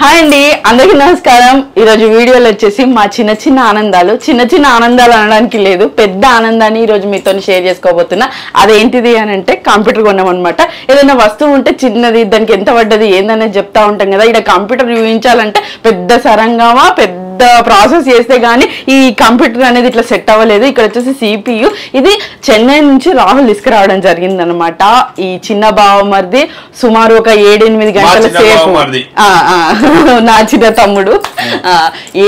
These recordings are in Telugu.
హాయ్ అండి, అందరికీ నమస్కారం. ఈరోజు వీడియోలో వచ్చేసి మా చిన్న చిన్న ఆనందాలు అనడానికి లేదు, పెద్ద ఆనందాన్ని ఈరోజు మీతో షేర్ చేసుకోబోతున్నా. అదేంటిది అని అంటే కంప్యూటర్ కొన్నాం అనమాట. ఏదైనా వస్తువు ఉంటే చిన్నది దానికి ఎంత పడ్డది ఏందనేది చెప్తా ఉంటాం కదా. ఇక్కడ కంప్యూటర్ చూపించాలంటే పెద్ద సరంగమా పెద్ద ప్రాసెస్ చేస్తే గానీ ఈ కంప్యూటర్ అనేది ఇట్లా సెట్ అవ్వలేదు. ఇక్కడ వచ్చేసి CPU, ఇది చెన్నై నుంచి రాహుల్ తీసుకురావడం జరిగింది అనమాట. ఈ చిన్న బావమరిది సుమారు ఒక 7-8 గంటల సేపు, నా చిన్న తమ్ముడు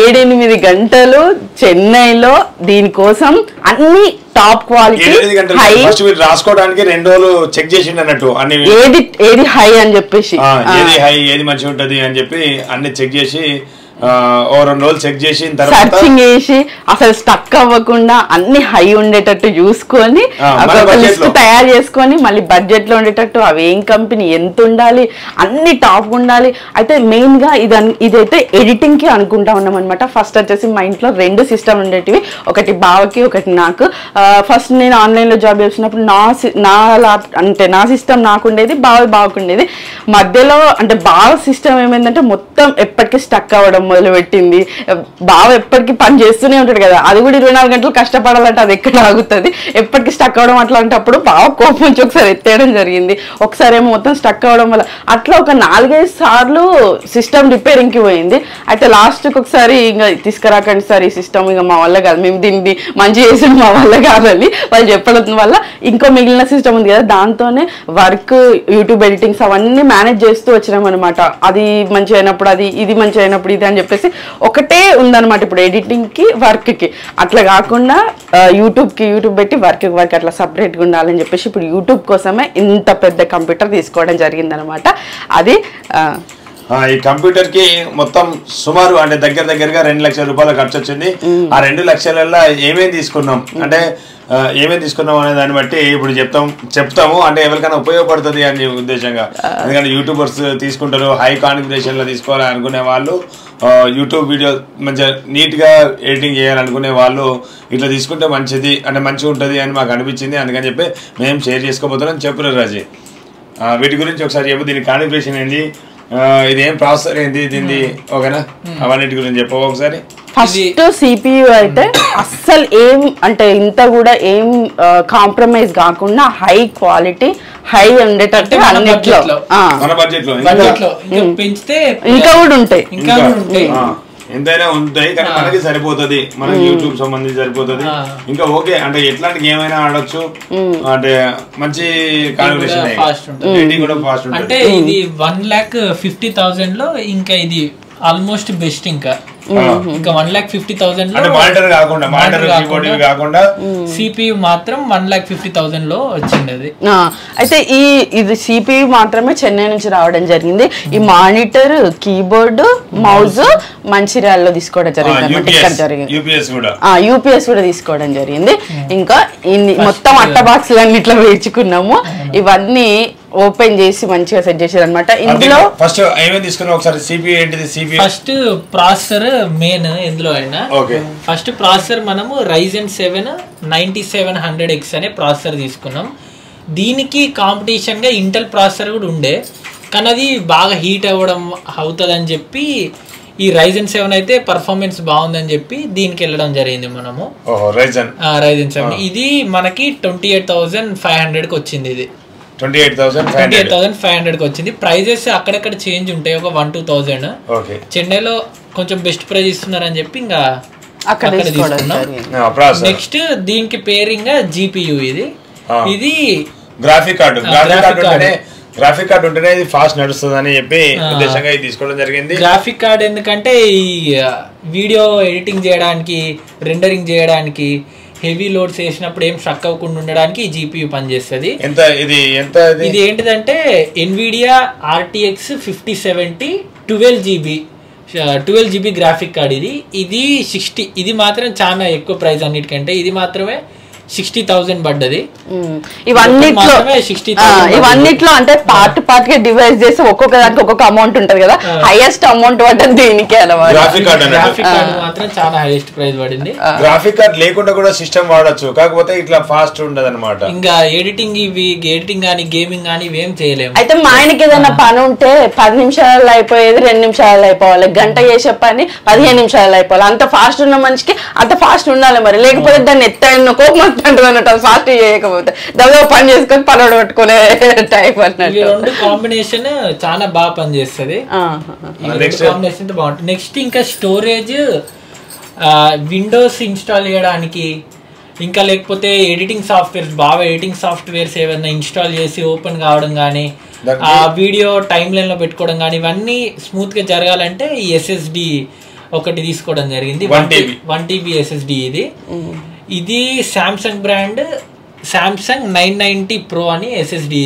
7-8 గంటలు చెన్నైలో దీనికోసం అన్ని టాప్ క్వాలిటీ హై రాసుకోవడానికి 2 రోజులు చెక్ చేసిండు అన్నట్టు అన్ని ఏది హై అని చెప్పేసి, ఏది హై ఏది మంచిగా ఉంటది అని చెప్పి అన్ని చెక్ చేసి 2 రోజులు చెక్ చేసిన తర్వాత సర్చింగ్ చేసి అసలు స్టక్ అవ్వకుండా అన్ని హై ఉండేటట్టు చూసుకొని లిస్ట్ తయారు చేసుకొని మళ్ళీ బడ్జెట్ లో ఉండేటట్టు అవి ఏం కంపెనీ ఎంత ఉండాలి అన్ని టాప్ ఉండాలి. అయితే మెయిన్ గా ఇదైతే ఎడిటింగ్ కి అనుకుంటా ఉన్నాం అనమాట. ఫస్ట్ వచ్చేసి మా ఇంట్లో 2 సిస్టమ్ ఉండేటివి, ఒకటి బావకి ఒకటి నాకు. ఫస్ట్ నేను ఆన్లైన్ లో జాబ్ చేసినప్పుడు నా సిస్టమ్ నాకు ఉండేది, బావకు ఉండేది. మధ్యలో అంటే బావ సిస్టమ్ ఏమైందంటే మొత్తం ఎప్పటికీ స్టక్ అవ్వడం మొదలు పెట్టింది. బావ ఎప్పటికీ పని చేస్తూనే ఉంటాడు కదా, అది కూడా 24 గంటలు కష్టపడాలంటే అది ఎక్కడ ఆగుతుంది, ఎప్పటికీ స్టక్ అవ్వడం అట్లాంటప్పుడు బావ కోపం నుంచి ఒకసారి ఎత్తేయడం జరిగింది. ఒకసారి ఏమో మొత్తం స్టక్ అవ్వడం వల్ల అట్లా ఒక 4-5 సార్లు సిస్టమ్ రిపేరింగ్ కి పోయింది. అయితే లాస్ట్ కి ఒకసారి ఇంకా తీసుకురాకండి సార్ ఈ సిస్టమ్, ఇక మా వల్ల కాదు, మేము దీన్ని మంచి చేసి మా వల్ల కాదని వాళ్ళు చెప్పడం వల్ల ఇంకో మిగిలిన సిస్టమ్ ఉంది కదా, దాంతోనే వర్క్ యూట్యూబ్ ఎడిటింగ్స్ అవన్నీ మేనేజ్ చేస్తూ వచ్చినాం అనమాట. అది మంచి అయినప్పుడు అది, ఇది మంచి అయినప్పుడు ఇది అని చెప్పేసి ఒకటే ఉందన్నమాట. ఇప్పుడు ఎడిటింగ్ కి వర్క్ కి అట్లా కాకుండా యూట్యూబ్ పెట్టి వర్క్ అట్లా సపరేట్గా ఉండాలని చెప్పేసి ఇప్పుడు యూట్యూబ్ కోసమే ఇంత పెద్ద కంప్యూటర్ తీసుకోవడం జరిగిందనమాట. అది ఈ కంప్యూటర్ కి మొత్తం సుమారు అంటే దగ్గరగా 2 లక్షల రూపాయలు ఖర్చు వచ్చింది. ఆ 2 లక్షలలో ఏమేమి తీసుకున్నాం అంటే ఏమేమి తీసుకున్నాం అనే దాన్ని బట్టి ఇప్పుడు చెప్తాము అంటే ఎవరికైనా ఉపయోగపడుతుంది అని ఉద్దేశంగా. ఎందుకంటే యూట్యూబర్స్ తీసుకుంటారు, హై కాన్ఫిగరేషన్ లో తీసుకోవాలి అనుకునే వాళ్ళు, యూట్యూబ్ వీడియో మంచిగా నీట్ గా ఎడిటింగ్ చేయాలనుకునే వాళ్ళు ఇట్లా తీసుకుంటే మంచిది అంటే మంచిగా ఉంటుంది అని మాకు అనిపించింది. అందుకని చెప్పి మేము షేర్ చేసుకోబోతున్నాం. చెప్పు రాజీ, వీటి గురించి ఒకసారి చెప్పు. దీని కాన్ఫిగరేషన్ ఏంది, ఇది ఏం ప్రాసెసర్ ఏంది, దీన్ని ఓకేనా, అవన్నిటి గురించి చెప్పవు ఒకసారి. ఫస్ట్ CPU అయితే అస్సలు ఏం అంటే ఇంత కూడా ఏం కాంప్రమైజ్ కాకుండా హై క్వాలిటీ హై ఉండేటట్టు అన్నిట్లో మన బడ్జెట్ లో పెంచితే ఇంకా కూడా ఉంటాయి, ఎంతైనా ఉంటాయి కానీ మనకి సరిపోతుంది, మనకి యూట్యూబ్ సంబంధించి సరిపోతుంది. ఇంకా ఓకే అంటే ఎట్లాంటి ఏమైనా ఆడొచ్చు, అంటే మంచి కాన్ఫిగరేషన్ కూడా ఫాస్ట్ ఉంటుంది. అంటే ఇది 1,50,000 లో ఇంకా ఇది ఆల్మోస్ట్ బెస్ట్. ఇంకా 1,50,000 లో మానిటర్ కాకుండా CPU మాత్రం 1,50,000 లో వచ్చింది అది. అయితే ఇది CPU మాత్రమే చెన్నై నుంచి రావడం జరిగింది. ఈ మానిటర్, కీబోర్డ్, మౌజ్ మంచిర్యాలలో తీసుకోవడం జరిగింది. యూపీఎస్ కూడా తీసుకోవడం జరిగింది. ఇంకా మొత్తం అట్ట బాక్స్లన్నీ ఇట్లా వేర్చుకున్నాము. ఇవన్నీ ఓపెన్ చేసి మంచిగా సెట్ చేసారు అనమాట. ఇందులో ఫస్ట్ ఏమేమి తీసుకున్నాం ఒకసారి. CPU ఏంటిది? CPU ఫస్ట్ ప్రాసెసర్ మెయిన్ ఎందులో అయినా. ఫస్ట్ ప్రాసెసర్ మనము Ryzen 7 9700X అనే ప్రాసెసర్ తీసుకున్నాం. దీనికి కాంపిటీషన్ గా ఇంటెల్ ప్రాసెసర్ కూడా ఉండే, కానీ అది బాగా హీట్ అవుతుందని చెప్పి ఈ Ryzen 7 అయితే పర్ఫార్మెన్స్ బాగుందని చెప్పి దీనికి వెళ్ళడం జరిగింది మనము. Ryzen 7 ఇది మనకి 28,500 కి వచ్చింది. ఇది 28,500 కి వచ్చింది. ప్రైజెస్ అక్కడక్కడ చేంజ్ ఉంటాయి, ఒక 1-2,000. చెన్నైలో కొంచెం బెస్ట్ ప్రైజ్ ఇస్తున్నారని చెప్పి ఇంకా అక్కడ తీసుకున్నాం. నెక్స్ట్ దీనికి పేరింగ్ GPU, ఇది గ్రాఫిక్ కార్డ్ ఉంటేనే ఇది ఫాస్ట్ నడుస్తుంది అని చెప్పి ఉద్దేశంగా ఇది తీసుకోవడం జరిగింది. గ్రాఫిక్ కార్డ్ ఎందుకంటే ఈ వీడియో ఎడిటింగ్ చేయడానికి, రెండరింగ్ చేయడానికి, హెవీ లోడ్స్ వేసినప్పుడు ఏం స్ట్రక్ అవ్వకుండా ఉండడానికి ఈ GPU పనిచేస్తుంది. ఇది ఏంటిదంటే NVIDIA RTX 5070 12GB graphic card. ఇది 60, ఇది మాత్రం చాలా ఎక్కువ ప్రైస్ అన్నిటికంటే. ఇది మాత్రమే 60,000 పడ్డది. ఇవన్నిట్లో అంటే పార్ట్ గా డివైడ్ చేసి ఒక్కొక్క దానికి ఒక్కొక్క అమౌంట్ ఉంటది కదా, హైయెస్ట్ అమౌంట్ పడ్డది దీనికే అన్నమాట. గ్రాఫిక్ కార్డ్ మాత్రం చాలా హైయెస్ట్ ప్రైస్ పడింది. గ్రాఫిక్ కార్డ్ లేకుండా కూడా సిస్టమ్ వాడచ్చు, కాకపోతే ఇట్లా ఫాస్ట్ ఉండదు అనమాట. ఇంకా ఎడిటింగ్ కానీ గేమింగ్ కానీ ఇవేం చేయలేము. అయితే మా ఆయనకి ఏదైనా పని ఉంటే 10 నిమిషాలలో అయిపోయేది 2 నిమిషాలలో అయిపోవాలి, గంట చేసే పని 15 నిమిషాలలో అయిపోవాలి. అంత ఫాస్ట్ ఉన్న మనిషికి అంత ఫాస్ట్ ఉండాలి మరి, లేకపోతే దాన్ని ఎత్తైన కోపం వస్తుంటుంది అన్నట్టు ఫాస్ట్ చేయకపోతే దాదాపు పని చేసుకొని పనులు పట్టుకునే టైప్ అన్నట్టు. రెండు కాంబినేషన్ చాలా బాగా పనిచేస్తుంది. కాంబినేషన్ బాగుంటుంది. నెక్స్ట్ ఇంకా స్టోరేజ్, విండోస్ ఇన్స్టాల్ చేయడానికి, ఇంకా లేకపోతే ఎడిటింగ్ సాఫ్ట్వేర్స్, బాగా ఎడిటింగ్ సాఫ్ట్వేర్స్ ఏమైనా ఇన్స్టాల్ చేసి ఓపెన్ కావడం కానీ, ఆ వీడియో టైం లైన్ లో పెట్టుకోవడం కానీ, ఇవన్నీ స్మూత్ గా జరగాలంటే ఈ ఎస్ఎస్డి ఒకటి తీసుకోవడం జరిగింది. 1 TB ఎస్ఎస్డి. ఇది సామ్సంగ్ బ్రాండ్ సామ్సంగ్ 990 Pro అని ఎస్ఎస్డి.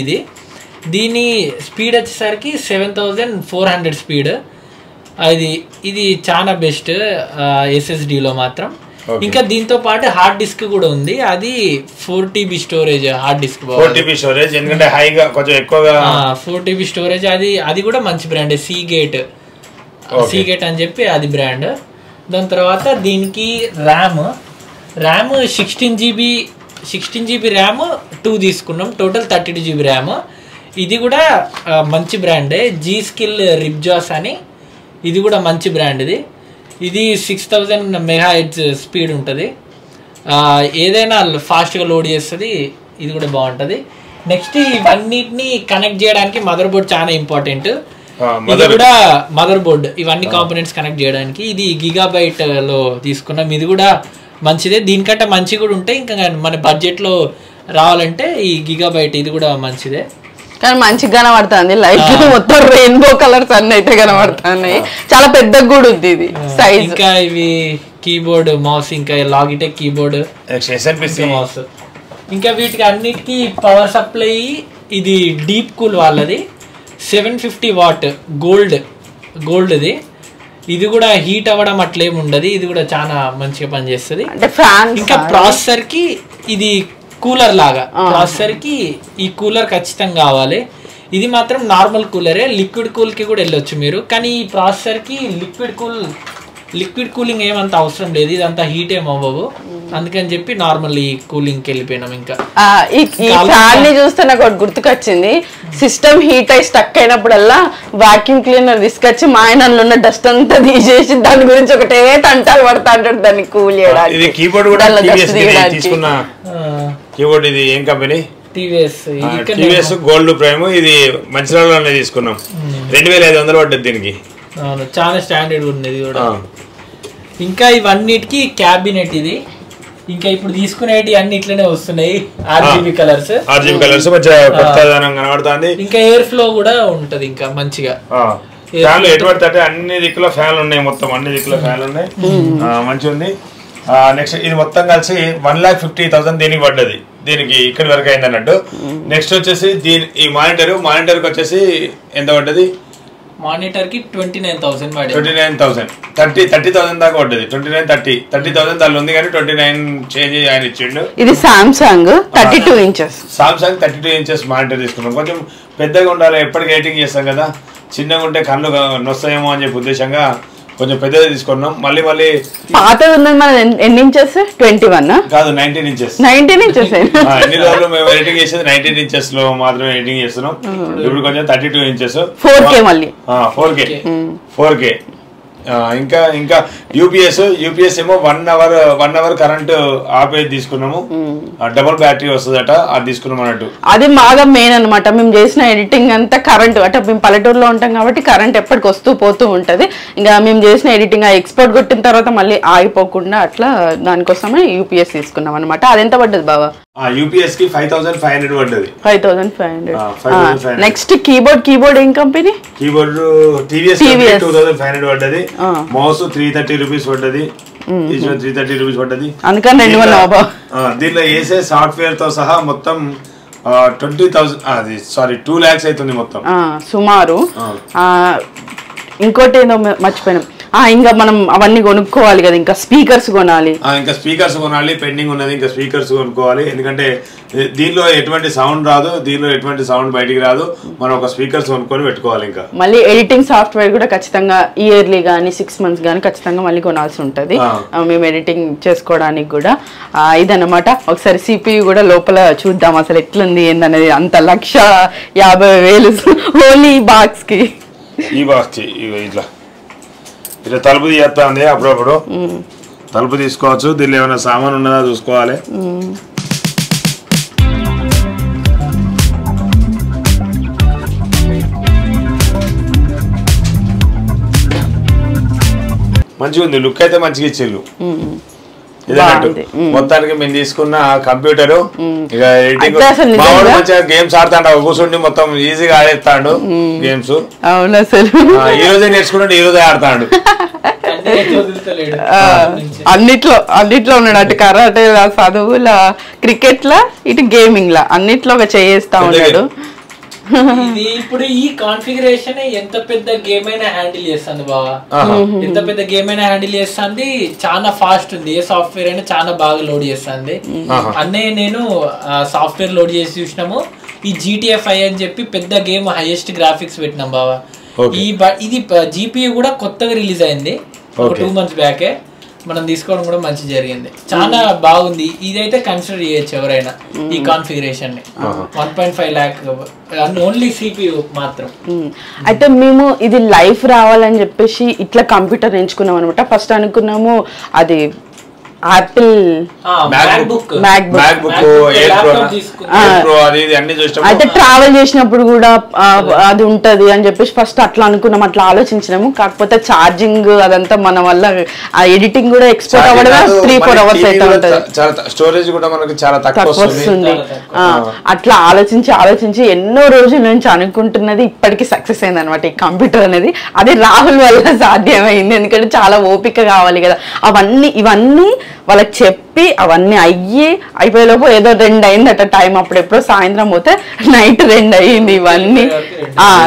దీని స్పీడ్ వచ్చేసరికి 7400 స్పీడ్. ఇది చాలా బెస్ట్ ఎస్ఎస్డిలో మాత్రం. ఇంకా దీంతో పాటు హార్డ్ డిస్క్ కూడా ఉంది, అది 4 TB storage hard disk. 4 TB storage ఎందుకంటే హైగా కొంచెం ఎక్కువగా 4 TB స్టోరేజ్. అది కూడా మంచి బ్రాండ్, సీగేట్ అని చెప్పి అది బ్రాండ్. దాని తర్వాత దీనికి ర్యామ్ 16 GB ర్యామ్ 2 తీసుకున్నాం, టోటల్ 32 GB ర్యామ్. ఇది కూడా మంచి బ్రాండే, జీ స్కిల్ రిబ్జాస్ అని, ఇది కూడా మంచి బ్రాండ్. ఇది 6000 MHz స్పీడ్ ఉంటుంది, ఏదైనా ఫాస్ట్గా లోడ్ చేస్తుంది. ఇది కూడా బాగుంటుంది. నెక్స్ట్ ఇవన్నిటిని కనెక్ట్ చేయడానికి మదర్ బోర్డ్ చాలా ఇంపార్టెంట్. ఇది కూడా మదర్ బోర్డ్, ఇవన్నీ కాంపోనెంట్స్ కనెక్ట్ చేయడానికి. ఇది గిగాబైట్ లో తీసుకున్నాం, ఇది కూడా మంచిదే. దీనికంటే మంచి కూడా ఉంటాయి, ఇంకా మన బడ్జెట్ లో రావాలంటే ఈ గిగాబైట్ ఇది కూడా మంచిదే. కానీ మంచిగా కనబడుతుంది, లైట్ మొత్తం రెయిన్బో కలర్స్ అన్ని అయితే కనబడుతున్నాయి, చాలా పెద్దగా కూడా ఉంది ఇది సైజ్. ఇంకా ఇవి కీబోర్డ్, మౌస్, ఇంకా లాగిటెక్ కీబోర్డ్, మౌస్. ఇంకా వీటికి అన్నిటికీ పవర్ సప్లై ఇది డీప్ కూల్ వాళ్ళది 750 వాట్ గోల్డ్. ఇది కూడా హీట్ అవ్వడం అట్లేం ఉండదు, ఇది కూడా చాలా మంచిగా పనిచేస్తుంది. ఇంకా ప్రాసెసర్ కి ఇది కూలర్ లాగా, ప్రాసెసర్ కి ఈ కూలర్ ఖచ్చితంగా కావాలి. ఇది మాత్రం నార్మల్ కూలరే, లిక్విడ్ కూల్ కి కూడా వెళ్ళొచ్చు మీరు, కానీ ఈ ప్రాసెసర్ కి లిక్విడ్ కూలింగ్ ఏమంత అవసరం లేదు, ఇదంతా హీట్ ఏం అవ్వవు, అందుకని చెప్పి నార్మల్ ఈ కూలింగ్ కి వెళ్ళిపోయినాం. ఇంకా ఈ ఫ్యాన్ ని చూస్తే నాకు ఒకటి గుర్తుకొచ్చింది, సిస్టమ్ హీట్ అయి స్టక్ అయినప్పుడల్లా వాక్యూమ్ క్లీనర్ తీసుకొచ్చి మా ఆయనలో ఉన్న డస్ట్ అంతా తీసేసి దాని గురించి ఒకటే తంటాలు పడతా అంటాడు దాన్ని కూల్ చేయడానికి. కీబోర్డ్ ఇది ఏం కంపెనీ? TVS gold prime. ఇది మంచిర్యాలలోనే తీసుకున్నాం, 2500 పడ్డది దీనికి. చాలా స్టాండర్డ్ ఉన్నది కూడా. ఇంకా ఇవన్నిటికి క్యాబినెట్ ఇది. ఇంకా ఇప్పుడు తీసుకునేటి అన్ని ఇట్లనే వస్తున్నాయి, RGB కలర్స్ కనబడుతుంది. ఇంకా ఎయిర్ ఫ్లో కూడా ఉంటది ఇంకా మంచిగా. ఫ్యాన్లు ఎటువంటి అంటే అన్ని దిక్కులో ఫ్యాన్లు ఉన్నాయి, మొత్తం అన్ని దిక్కులో ఫ్యాన్లు ఉన్నాయి, మంచిగా ఉంది. నెక్స్ట్ ఇది మొత్తం కలిసి 1,50,000 దీనికి పడ్డది, దీనికి ఇక్కడి వరకు అయింది అన్నట్టు. నెక్స్ట్ వచ్చేసి ఈ మానిటర్ వచ్చేసి ఎంత పడ్డది? మానిటర్ కి 29,000 30,000 దాకా పడ్డది. 30,000 దానిలో ఉంది కానీ 29 చేంజ్ ఆయన ఇచ్చిండు. ఇది Samsung 32 inches. Samsung 32 inches monitor తీసుకున్నాం. కొంచెం పెద్దగా ఉండాలి, ఎప్పటికీ ఎడిటింగ్ చేస్తాం కదా, చిన్నగా ఉంటే కళ్ళు నొస్తాయేమో అని చెప్పి ఉద్దేశంగా కొంచెం పెద్దది తీసుకున్నాం. మళ్ళీ పాతది ఉన్నది మన ఎన్ని ఇంచెస్? 21 కాదు, 19 ఇంచెస్. 19 ఇంచెస్ ఎన్ని రోజులు మేము ఎడిటింగ్ చేసేది 19 ఇంచెస్ లో మాత్రమే ఎడిటింగ్ చేస్తున్నాం. ఇప్పుడు కొంచెం 32 ఇంచెస్ 4K మళ్ళీ 4K. ఇంకా యూపీఎస్ ఏమో 1 అవర్ కరెంట్ ఆపేది తీసుకున్నాము. డబుల్ బ్యాటరీ వస్తుందట, అది తీసుకున్నాం అన్నట్టు. అది బాగా మెయిన్ అనమాట. మేము చేసిన ఎడిటింగ్ అంతా కరెంట్, అంటే మేము పల్లెటూరులో ఉంటాం కాబట్టి కరెంట్ ఎప్పటికి వస్తూ పోతూ ఉంటది. ఇంకా మేము చేసిన ఎడిటింగ్ ఎక్స్పోర్ట్ కొట్టిన తర్వాత మళ్ళీ ఆగిపోకుండా అట్లా దానికోసమే యూపీఎస్ తీసుకున్నాం అనమాట. అది ఎంత పడ్డది బాబా? యూపీఎస్ కి 5,500 పడ్డది. 5,500. నెక్స్ట్ కీబోర్డ్ ఏం కంపెనీ? కీబోర్డ్ టీవీఎస్ 2,500 పడ్డది. మౌస్ 330 రూపీస్ పడ్డది. 330 రూపీస్ పడ్డది. అందుకని దీనిలో వేసే సాఫ్ట్వేర్ తో సహా మొత్తం 2 lakhs అవుతుంది మొత్తం సుమారు. ఇంకోటి ఏదో మర్చిపోయినాం, ఇంకా మనం అవన్నీ కొనుక్కోవాలి కదా, ఇంకా స్పీకర్స్ కొనాలి, పెండింగ్ ఉన్నది, ఇంకా స్పీకర్స్ కొనుక్కోవాలి. ఎందుకంటే దీనిలో ఎటువంటి సౌండ్ రాదు, దీనిలో ఎటువంటి సౌండ్ బయటికి రాదు, మనం ఒక స్పీకర్స్ కొనుక్కొని పెట్టుకోవాలి. ఇంకా మళ్ళీ ఎడిటింగ్ సాఫ్ట్వేర్ కూడా ఖచ్చితంగా ఇయర్లీ కానీ 6 months కానీ ఖచ్చితంగా మళ్ళీ కొనాల్సి ఉంటుంది మేము ఎడిటింగ్ చేసుకోవడానికి కూడా. ఇదన్నమాట. ఒకసారి CPU కూడా లోపల చూద్దాం అసలు ఎట్లుంది ఏందనేది. అంత 1,50,000 ఓన్లీ ఈ బాక్స్ కి ఇట్లా తలుపు తీస్తా ఉంది. అప్పుడప్పుడు తలుపు తీసుకోవచ్చు. దీనిలో ఏమైనా సామాన్ ఉన్నదా చూసుకోవాలి. మంచిగా ఉంది, లుక్ అయితే మంచిగా ఇచ్చిళ్ళు. మొత్తానికి మేము తీసుకున్న కంప్యూటర్ ఇక మంచిగా గేమ్స్ ఆడుతాడు, కూర్చుండి మొత్తం ఈజీగా ఆడేస్తాడు గేమ్స్. అవును, అసలు ఈ రోజే నేర్చుకున్నాడు, ఈ రోజే ఆడతాడు. అన్నిట్లో ఉన్నాడు. అటు కరాటే, చదువుల, క్రికెట్ లా, ఇటు గేమింగ్ లా అన్నిట్లో చేస్తా ఉన్నాడు. ఇది ఇప్పుడు ఈ కాన్ఫిగరేషన్ ఎంత పెద్ద గేమ్ అయినా హ్యాండిల్ చేస్తుంది బావా. ఎంత పెద్ద గేమ్ అయినా హ్యాండిల్ చేస్తుంది. చాలా ఫాస్ట్ ఉంది. ఏ సాఫ్ట్వేర్ అయినా చాలా బాగా లోడ్ చేస్తుంది. అన్నే నేను సాఫ్ట్వేర్ లోడ్ చేసి చూసినాము. ఈ GTA 5 అని చెప్పి పెద్ద గేమ్, హైయెస్ట్ గ్రాఫిక్స్ పెట్టినాం బావా. ఇది GPU కూడా కొత్తగా రిలీజ్ అయింది, ఒక 2 months బ్యాకే. మనం తీసుకోవడం కూడా మంచి జరిగింది, చాలా బాగుంది. ఇదైతే కన్సిడర్ చేయొచ్చు ఎవరైనా ఈ కాన్ఫిగరేషన్ ని. 1.5 lakh ఓన్లీ CPU మాత్రం. అయితే మేము ఇది లైఫ్ రావాలని చెప్పేసి ఇట్లా కంప్యూటర్ ఎంచుకున్నాం అనమాట. ఫస్ట్ అనుకున్నాము అది ఆపిల్ అయితే ట్రావెల్ చేసినప్పుడు కూడా అది ఉంటది అని చెప్పేసి ఫస్ట్ అట్లా అనుకున్నాం, అట్లా ఆలోచించినాము. కాకపోతే ఛార్జింగ్ అదంతా మన వల్ల, ఆ ఎడిటింగ్ కూడా ఎక్స్పోర్ట్ అవ్వడం 3-4 hours అయితే ఉంటది, స్టోరేజ్ కూడా మనకి చాలా తక్కువ వస్తుంది. అట్లా ఆలోచించి ఎన్నో రోజుల నుంచి అనుకుంటున్నది ఇప్పటికీ సక్సెస్ అయింది అనమాట ఈ కంప్యూటర్ అనేది. అది రాహుల్ వల్ల సాధ్యమైంది. ఎందుకంటే చాలా ఓపిక కావాలి కదా. ఇవన్నీ వాళ్ళకి చెప్పి అవన్నీ అయిపోయేలోపు ఏదో 2 అయిందట టైం. అప్పుడెప్పుడో సాయంత్రం పోతే నైట్ 2 అయ్యింది. ఇవన్నీ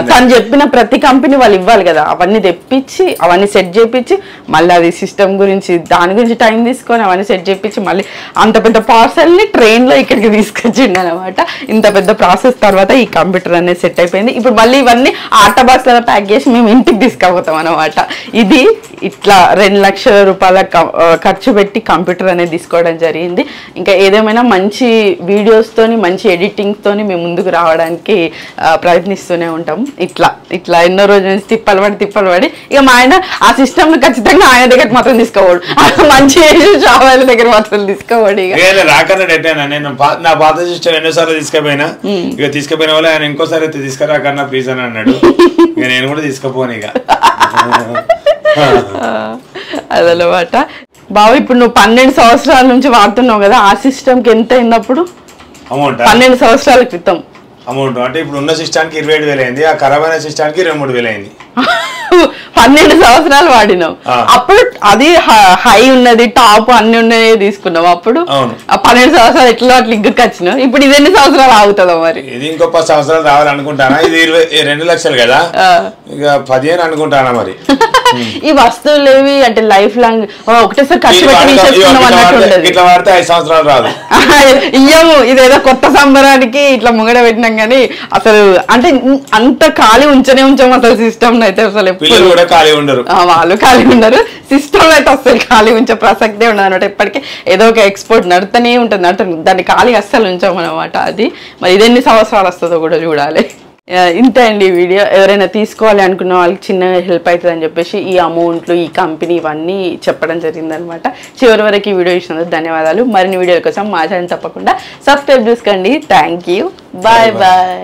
తను చెప్పిన ప్రతి కంపెనీ వాళ్ళు ఇవ్వాలి కదా, అవన్నీ తెప్పించి అవన్నీ సెట్ చేయించి మళ్ళీ అది సిస్టమ్ గురించి దాని గురించి టైం తీసుకొని అవన్నీ సెట్ చేయించి మళ్ళీ అంత పెద్ద పార్సల్ని ట్రైన్లో ఇక్కడికి తీసుకొచ్చిండు అనమాట. ఇంత పెద్ద ప్రాసెస్ తర్వాత ఈ కంప్యూటర్ అనేది సెట్ అయిపోయింది. ఇప్పుడు మళ్ళీ ఇవన్నీ ఆట బాక్స్లో ప్యాక్ చేసి మేము ఇంటికి తీసుకుపోతాం అనమాట. ఇది ఇట్లా 2 లక్షల రూపాయల ఖర్చు పెట్టి కంప్యూటర్ అనేది తీసుకోవడం జరిగింది. ఇంకా ఏదేమైనా మంచి వీడియోస్తోని మంచి ఎడిటింగ్తోని మేము ముందుకు రావడానికి ప్రయత్నిస్తూనే ఉంటాం. ఇట్లా ఎన్నో రోజుల నుంచి తిప్పలు పడి ఇక మా ఆయన ఆ సిస్టమ్ ఖచ్చితంగా ఆయన దగ్గర మాత్రం తీసుకోవాడు, మంచి షాప్ దగ్గర మాత్రం తీసుకోవాడు. ఇక నేను నా పాత సిస్టమ్ ఎన్నోసార్లు తీసుకుపోయినా, ఇక తీసుకుపోయిన వాళ్ళు ఆయన ఇంకోసారి అయితే తీసుకురాకన్నా ప్లీజ్ అని అన్నాడు. ఇక నేను కూడా తీసుకుపోను ఇక. అదనమాట బాబు. ఇప్పుడు నువ్వు 12 సంవత్సరాల నుంచి వాడుతున్నావు కదా, ఆ సిస్టమ్కి ఎంత అయింది అప్పుడు? అమౌంట్ 12 సంవత్సరాల క్రితం అమౌంట్ అంటే ఇప్పుడు ఉన్న సిస్టానికి 27,000 అయింది, ఆ ఖరాబ్ అయిన సిస్టానికి 23,000 అయింది. 12 సంవత్సరాలు వాడినావు. అప్పుడు అది హై ఉన్నది, టాప్ అన్ని ఉన్నాయి తీసుకున్నావు. అప్పుడు 12 సంవత్సరాలు ఎట్లా అట్లా ఇంకొక వచ్చినావు. ఇప్పుడు ఇది ఎన్ని సంవత్సరాలు ఆగుతుందో మరి? ఇది ఇంకో 10 సంవత్సరాలు రావాలనుకుంటానా. ఇది 2 లక్షలు కదా, ఇక 15 అనుకుంటానా మరి. ఈ వస్తువులు ఏవి అంటే లైఫ్ లాంగ్ ఒకటేసారి ఖర్చు పెట్టి ఇట్లా వాడితే 5 సంవత్సరాలు రాదు. ఇయ్యము, ఇదేదో కొత్త సంబరానికి ఇట్లా ముంగడ పెట్టినాం కానీ అసలు అంటే అంత ఖాళీ ఉంచము అసలు సిస్టమ్ అయితే. అసలు కూడా ఖాళీ ఉండరు, వాళ్ళు ఖాళీ ఉండరు. సిస్టమ్ అయితే అసలు ఖాళీ ఉంచే ప్రసక్తే ఉండదు అనమాట. ఎప్పటికీ ఏదో ఒక ఎక్స్పోర్ట్ నడుతూనే ఉంటుంది, దాన్ని ఖాళీ అస్సలు ఉంచాం అనమాట. అది మరి ఇది ఎన్ని సంవత్సరాలు వస్తుందో కూడా చూడాలి. ఇంతే అండి ఈ వీడియో. ఎవరైనా తీసుకోవాలి అనుకున్న వాళ్ళకి చిన్న హెల్ప్ అవుతుంది అని చెప్పేసి ఈ అమౌంట్లు, ఈ కంపెనీ ఇవన్నీ చెప్పడం జరిగిందనమాట. చివరి వరకు ఈ వీడియో ఇచ్చినందుకు ధన్యవాదాలు. మరిన్ని వీడియోల కోసం మా ఛానల్ తప్పకుండా సబ్స్క్రైబ్ చేసుకోండి. Thank you. Bye bye.